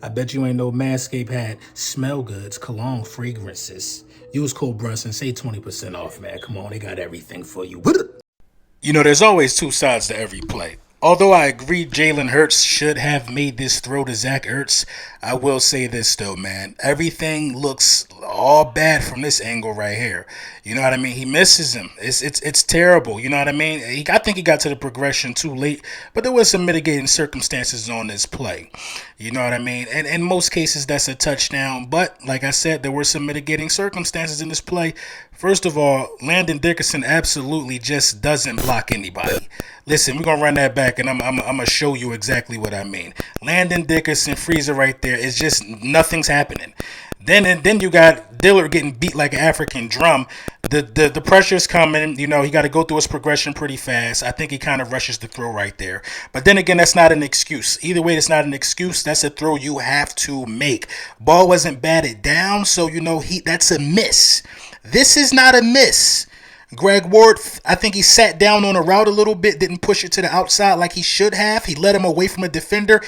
I bet you ain't know Manscaped had smell goods, cologne, fragrances. Use code Brunson, say 20% off, man. Come on, they got everything for you. You know, there's always two sides to every play. Although I agree Jalen Hurts should have made this throw to Zach Ertz, I will say this though, man. Everything looks all bad from this angle right here. You know what I mean? He misses him. It's terrible. You know what I mean? I think he got to the progression too late, but there was some mitigating circumstances on this play. You know what I mean? And in most cases, that's a touchdown. But like I said, there were some mitigating circumstances in this play. First of all, Landon Dickerson absolutely just doesn't block anybody. Listen, we're going to run that back, and I'm going to show you exactly what I mean. Landon Dickerson, freezer right there. It's just nothing's happening. Then you got Dillard getting beat like an African drum. The pressure's coming. You know, he got to go through his progression pretty fast. I think he kind of rushes the throw right there. But then again, that's not an excuse. Either way, it's not an excuse. That's a throw you have to make. Ball wasn't batted down, so, you know, that's a miss. This is not a miss. Greg Ward, I think he sat down on a route a little bit, didn't push it to the outside like he should have. He let him away from a defender.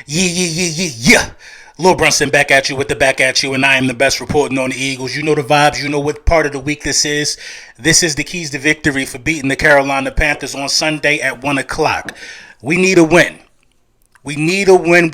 Yeah. Lil Brunson back at you with the back at you, and I am the best reporting on the Eagles. You know the vibes. You know what part of the week this is. This is the keys to victory for beating the Carolina Panthers on Sunday at 1 o'clock. We need a win. We need a win.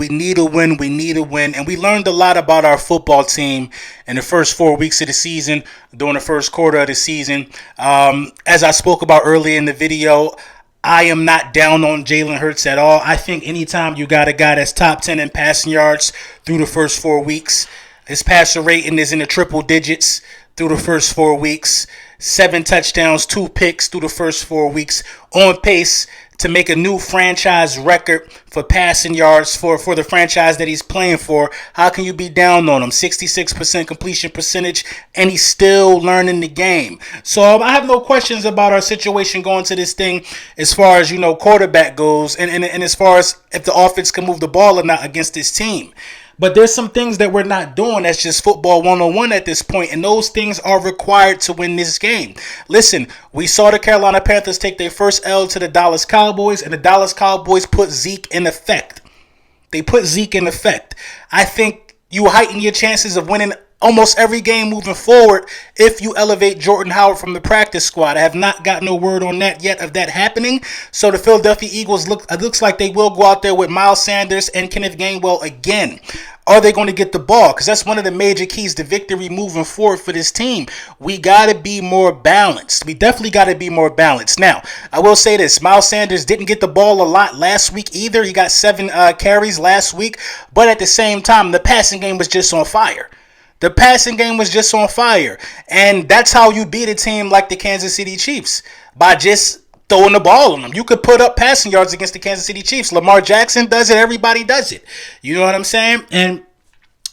And we learned a lot about our football team in the first 4 weeks of the season, during the first quarter of the season. As I spoke about earlier in the video, I am not down on Jalen Hurts at all. I think anytime you got a guy that's top 10 in passing yards through the first 4 weeks, his passer rating is in the triple digits through the first 4 weeks, 7 touchdowns, 2 picks through the first 4 weeks, on pace to make a new franchise record for passing yards for the franchise that he's playing for. How can you be down on him? 66% completion percentage, and he's still learning the game. So I have no questions about our situation going to this thing as far as, you know, quarterback goes, and as far as if the offense can move the ball or not against this team. But there's some things that we're not doing. That's just football 101 at this point, and those things are required to win this game. Listen, we saw the Carolina Panthers take their first L to the Dallas Cowboys, and the Dallas Cowboys put Zeke in effect. They put Zeke in effect. I think you heighten your chances of winning almost every game moving forward if you elevate Jordan Howard from the practice squad. I have not gotten no word on that yet of that happening. So the Philadelphia Eagles looks like they will go out there with Miles Sanders and Kenneth Gainwell again. Are they going to get the ball? Because that's one of the major keys to victory moving forward for this team. We got to be more balanced. We definitely got to be more balanced. Now, I will say this. Miles Sanders didn't get the ball a lot last week either. He got 7 carries last week. But at the same time, the passing game was just on fire. The passing game was just on fire. And that's how you beat a team like the Kansas City Chiefs, by just throwing the ball on them. You could put up passing yards against the Kansas City Chiefs. Lamar Jackson does it. Everybody does it. You know what I'm saying? And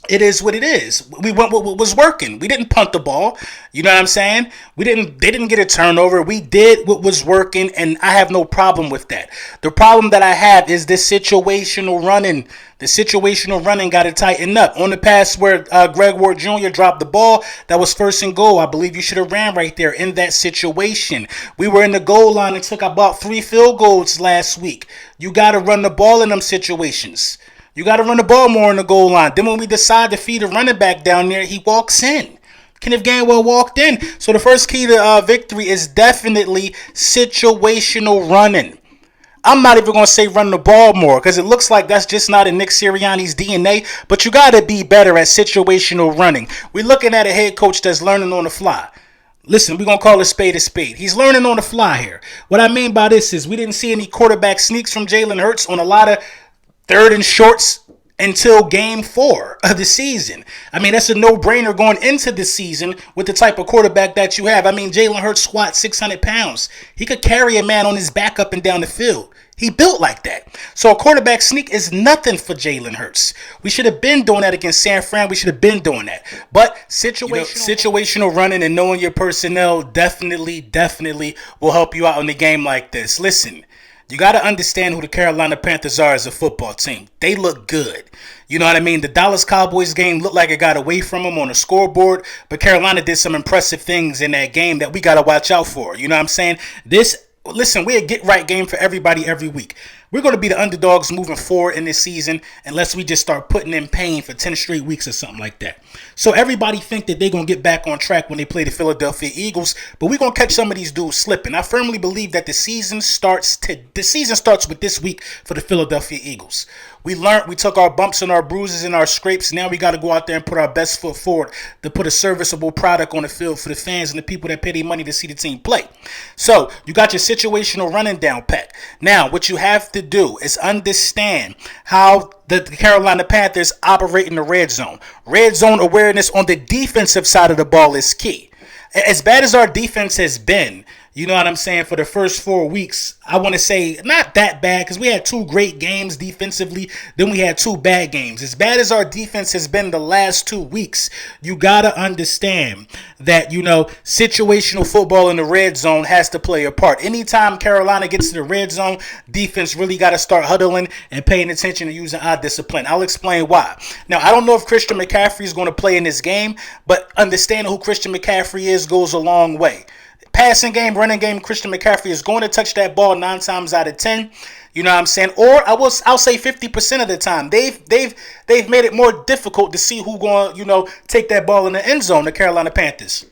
it is what it is. We went what was working. We didn't punt the ball. You know what I'm saying? They didn't get a turnover. We did what was working, and I have no problem with that. The problem that I have is this situational running. The situational running got to tighten up. On the pass where Greg Ward Jr. dropped the ball, that was 1st and goal. I believe you should have ran right there in that situation. We were in the goal line and took about 3 field goals last week. You got to run the ball in them situations. You got to run the ball more on the goal line. Then when we decide to feed a running back down there, he walks in. Kenneth Gainwell walked in. So the first key to victory is definitely situational running. I'm not even going to say run the ball more, because it looks like that's just not in Nick Sirianni's DNA. But you got to be better at situational running. We're looking at a head coach that's learning on the fly. Listen, we're going to call a spade a spade. He's learning on the fly here. What I mean by this is we didn't see any quarterback sneaks from Jalen Hurts on a lot of 3rd and shorts until game 4 of the season. I mean, that's a no-brainer going into the season with the type of quarterback that you have. I mean, Jalen Hurts squats 600 pounds. He could carry a man on his back up and down the field. He built like that. So a quarterback sneak is nothing for Jalen Hurts. We should have been doing that against San Fran. We should have been doing that. But situational running and knowing your personnel definitely will help you out in the game like this. Listen, you got to understand who the Carolina Panthers are as a football team. They look good. You know what I mean? The Dallas Cowboys game looked like it got away from them on the scoreboard, but Carolina did some impressive things in that game that we got to watch out for. You know what I'm saying? This listen, we're a get right game for everybody every week. We're going to be the underdogs moving forward in this season unless we just start putting in pain for 10 straight weeks or something like that. So everybody think that they're going to get back on track when they play the Philadelphia Eagles, but we're going to catch some of these dudes slipping. I firmly believe that the season starts with this week for the Philadelphia Eagles. We took our bumps and our bruises and our scrapes. Now we got to go out there and put our best foot forward to put a serviceable product on the field for the fans and the people that pay their money to see the team play. So you got your situational running down pat. Now what you have to do is understand how the Carolina Panthers operate in the red zone. Red zone awareness on the defensive side of the ball is key. As bad as our defense has been, you know what I'm saying, for the first 4 weeks, I want to say not that bad because we had 2 great games defensively. Then we had 2 bad games. As bad as our defense has been the last 2 weeks, you got to understand that, situational football in the red zone has to play a part. Anytime Carolina gets to the red zone, defense really got to start huddling and paying attention and using eye discipline. I'll explain why. Now, I don't know if Christian McCaffrey is going to play in this game, but understanding who Christian McCaffrey is goes a long way. Passing game, running game, Christian McCaffrey is going to touch that ball 9 times out of 10. You know what I'm saying? Or I'll say 50% of the time. They've made it more difficult to see who going to, take that ball in the end zone, the Carolina Panthers.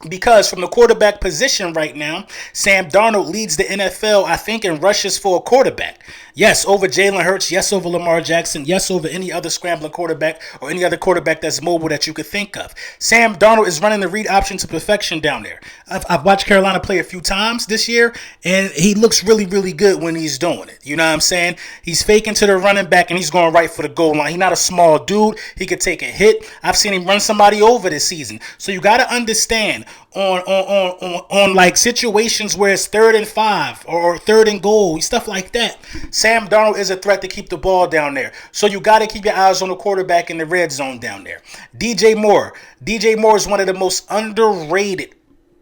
Because from the quarterback position right now, Sam Darnold leads the NFL, I think, in rushes for a quarterback. Yes, over Jalen Hurts. Yes, over Lamar Jackson. Yes, over any other scrambling quarterback or any other quarterback that's mobile that you could think of. Sam Darnold is running the read option to perfection down there. I've watched Carolina play a few times this year, and he looks really, really good when he's doing it. You know what I'm saying? He's faking to the running back, and he's going right for the goal line. He's not a small dude. He could take a hit. I've seen him run somebody over this season. So you got to understand on like situations where it's 3rd and 5 or 3rd and goal, stuff like that. Sam Darnold is a threat to keep the ball down there. So you got to keep your eyes on the quarterback in the red zone down there. DJ Moore is one of the most underrated,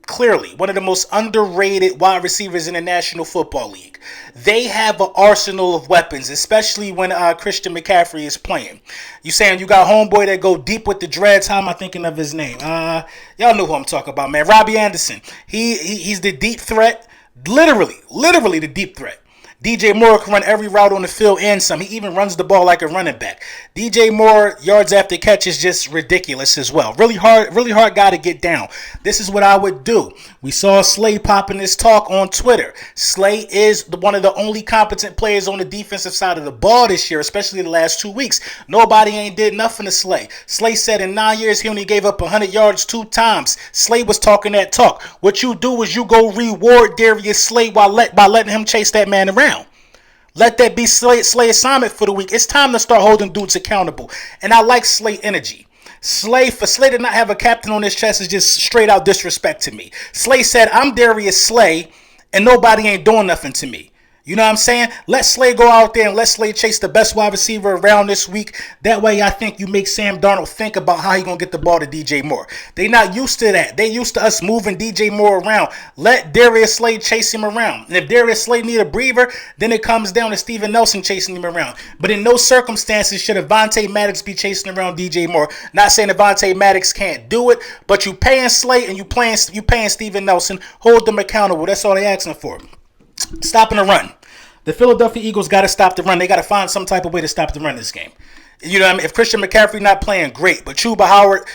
clearly one of the most underrated wide receivers in the National Football League. They have an arsenal of weapons, especially when Christian McCaffrey is playing. You saying you got homeboy that go deep with the dreads? How am I thinking of his name? Y'all know who I'm talking about, man. Robbie Anderson. He's the deep threat. Literally the deep threat. DJ Moore can run every route on the field and some. He even runs the ball like a running back. DJ Moore, yards after catch is just ridiculous as well. Really hard guy to get down. This is what I would do. We saw Slay popping this talk on Twitter. Slay is one of the only competent players on the defensive side of the ball this year, especially the last 2 weeks. Nobody ain't did nothing to Slay. Slay said in 9 years he only gave up 100 yards 2 times. Slay was talking that talk. What you do is you go reward Darius Slay by letting him chase that man around. Let that be Slay assignment for the week. It's time to start holding dudes accountable. And I like Slay energy. Slay to not have a captain on his chest is just straight out disrespect to me. Slay said, I'm Darius Slay, and nobody ain't doing nothing to me. You know what I'm saying? Let Slay go out there and let Slay chase the best wide receiver around this week. That way, I think you make Sam Darnold think about how he going to get the ball to DJ Moore. They not used to that. They used to us moving DJ Moore around. Let Darius Slay chase him around. And if Darius Slay need a breather, then it comes down to Steven Nelson chasing him around. But in no circumstances should Avonte Maddox be chasing around DJ Moore. Not saying Avonte Maddox can't do it, but you paying Slay and you paying Steven Nelson. Hold them accountable. That's all they asking for. Stopping the run. The Philadelphia Eagles got to stop the run. They got to find some type of way to stop the run this game. You know what I mean? If Christian McCaffrey not playing, great. But Chuba Hubbard,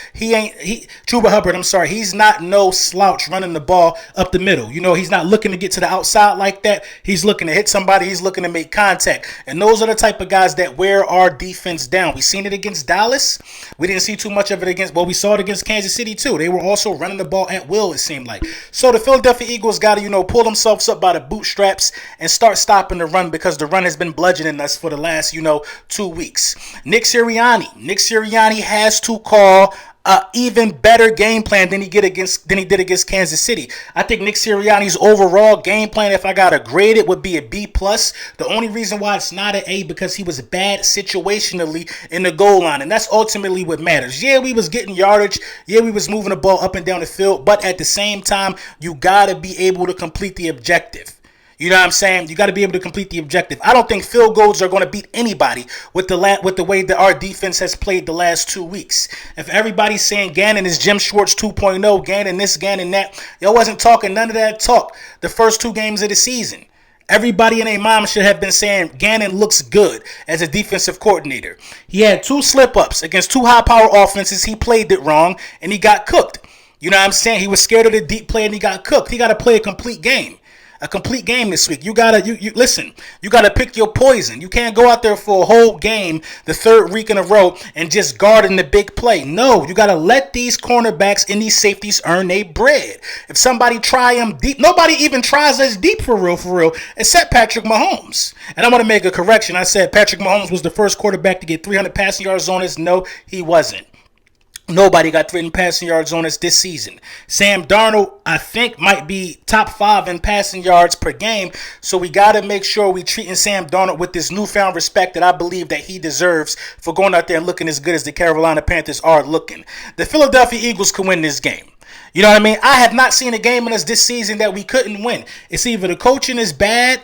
he's not no slouch running the ball up the middle. You know, he's not looking to get to the outside like that. He's looking to hit somebody. He's looking to make contact. And those are the type of guys that wear our defense down. We seen it against Dallas. We didn't see too much of it we saw it against Kansas City too. They were also running the ball at will, it seemed like. So the Philadelphia Eagles got to, pull themselves up by the bootstraps and start stopping the run because the run has been bludgeoning us for the last, 2 weeks. Nick Sirianni has to call an even better game plan than he did against Kansas City. I think Nick Sirianni's overall game plan, if I got to grade it, would be a B+. The only reason why it's not an A because he was bad situationally in the goal line, and that's ultimately what matters. Yeah, we was getting yardage. Yeah, we was moving the ball up and down the field, but at the same time, you got to be able to complete the objective. You know what I'm saying? You got to be able to complete the objective. I don't think field goals are going to beat anybody with the way that our defense has played the last 2 weeks. If everybody's saying Gannon is Jim Schwartz 2.0, Gannon this, Gannon that, y'all wasn't talking none of that talk the first 2 games of the season. Everybody and their mom should have been saying Gannon looks good as a defensive coordinator. He had 2 slip-ups against 2 high-power offenses. He played it wrong, and he got cooked. You know what I'm saying? He was scared of the deep play, and he got cooked. He got to play a complete game. A complete game this week. You gotta listen. You gotta pick your poison. You can't go out there for a whole game, the 3rd week in a row, and just guard in the big play. No, you gotta let these cornerbacks and these safeties earn their bread. If somebody try them deep, nobody even tries us deep for real, except Patrick Mahomes. And I want to make a correction. I said Patrick Mahomes was the first quarterback to get 300 passing yards on us. No, he wasn't. Nobody got 300 passing yards on us this season. Sam Darnold, I think, might be top 5 in passing yards per game. So we got to make sure we treating Sam Darnold with this newfound respect that I believe that he deserves for going out there and looking as good as the Carolina Panthers are looking. The Philadelphia Eagles can win this game. You know what I mean? I have not seen a game in us this season that we couldn't win. It's either the coaching is bad,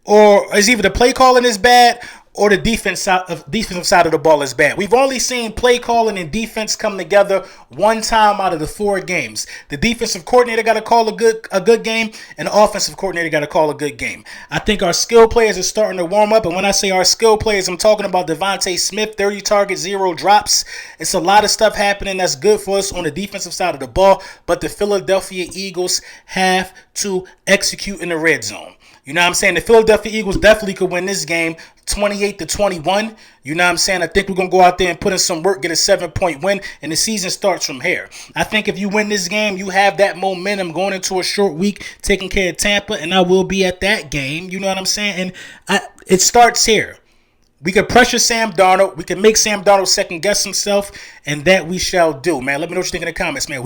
or it's either the play calling is bad, or the defensive side of the ball is bad. We've only seen play calling and defense come together 1 time out of the 4 games. The defensive coordinator got to call a good game, and the offensive coordinator got to call a good game. I think our skill players are starting to warm up, and when I say our skill players, I'm talking about Devontae Smith, 30 targets, 0 drops. It's a lot of stuff happening that's good for us on the defensive side of the ball, but the Philadelphia Eagles have to execute in the red zone. You know what I'm saying? The Philadelphia Eagles definitely could win this game 28-21. You know what I'm saying? I think we're going to go out there and put in some work, get a 7-point win, and the season starts from here. I think if you win this game, you have that momentum going into a short week, taking care of Tampa, and I will be at that game. You know what I'm saying? And it starts here. We can pressure Sam Darnold. We can make Sam Darnold second-guess himself, and that we shall do, man. Let me know what you think in the comments, man.